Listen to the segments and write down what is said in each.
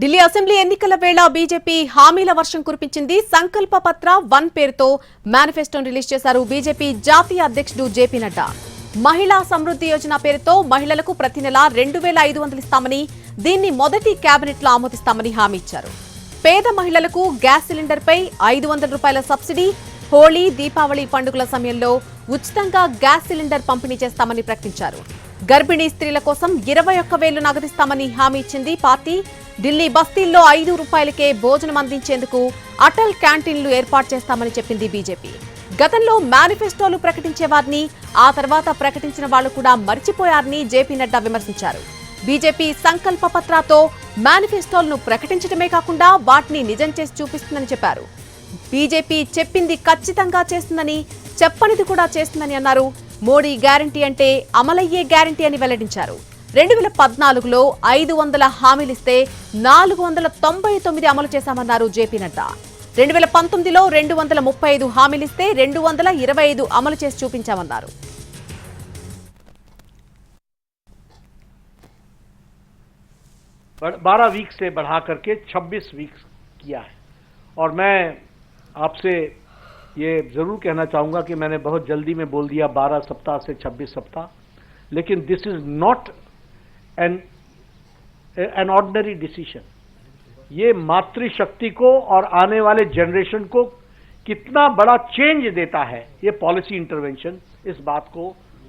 Delhi assembly ఎన్నికల వేళ BJP హామీల వర్షం కురిపించింది. సంకల్ప పత్ర 1 పేరుతో మేనిఫెస్టోను రిలీజ్ చేశారు బీజేపీ జాతీయ అధ్యక్షుడు జేపీ నడ్డా. మహిళా సమృద్ధి యోజన పేరుతో మహిళలకు ప్రతి నెల 2500 ఇస్తామని, దీన్ని మొదటి కేబినెట్ లో ఆమోదిస్తామని హామీ ఇచ్చారు. పేద మహిళలకు గ్యాస్ సిలిండర్ పై 500 రూపాయల సబ్సిడీ, హోళీ, దీపావళి పండుగల సమయంలో ఉచితంగా గ్యాస్ సిలిండర్ పంపిణీ చేస్తామని ప్రకటించారు. గర్భిణీ స్త్రీల కోసం 21,000 నగదిస్తామని హామీ ఇచ్చింది పార్టీ. ఢిల్లీ బస్తీల్లో 5 రూపాయలకే భోజనం అందించేందుకు అటల్ క్యాంటీన్లు ఏర్పాటు చేస్తామని చెప్పింది బీజేపీ. గతంలో మేనిఫెస్టోలు ప్రకటించే వారిని ఆ తర్వాత ప్రకటించిన వాళ్లు కూడా మర్చిపోయారని జేపీ నడ్డా విమర్శించారు. బీజేపీ సంకల్ప పత్రాతో మేనిఫెస్టోలను ప్రకటించడమే కాకుండా వాటిని నిజం చేసి చూపిస్తుందని చెప్పారు. బీజేపీ చెప్పింది ఖచ్చితంగా చేస్తుందని, చెప్పనిది కూడా చేస్తుందని అన్నారు. మోడీ గ్యారంటీ అంటే అమలయ్యే గ్యారంటీ అని వెల్లడించారు. 2014లో 500 హామీలిస్తే 499 అమలు చేశామన్నారు జేపీ నడ్డా. 2019లో 235 హామీలిస్తే 225 అమలు చేసి చూపించామన్నారు. बारह वीक से बढ़ा करके 26 वीक्स किया है। और मैं आपसे ये जरूर कहना चाहूंगा कि मैंने बहुत जल्दी में बोल दिया 12 सप्ताह से 26 सप्ताह, लेकिन this is not an ordinary decision. ये मातृशक्ति को और आने वाले जनरेशन को कितना बड़ा चेंज देता है, ये पॉलिसी इंटरवेंशन, इस बात को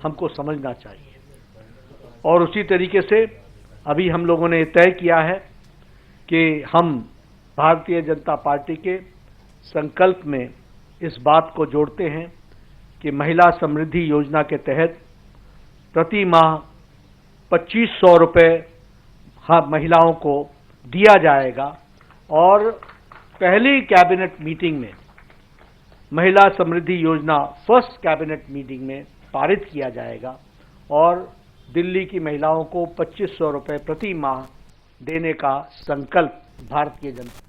हमको समझना चाहिए। और उसी तरीके से अभी हम लोगों ने तय किया है कि हम भारतीय जनता पार्टी के संकल्प में इस बात को जोड़ते हैं कि महिला समृद्धि योजना के तहत प्रति माह 2500 रुपये महिलाओं को दिया जाएगा। और पहली कैबिनेट मीटिंग में महिला समृद्धि योजना फर्स्ट कैबिनेट मीटिंग में पारित किया जाएगा और दिल्ली की महिलाओं को 2500 रुपये प्रति माह देने का संकल्प भारतीय जनता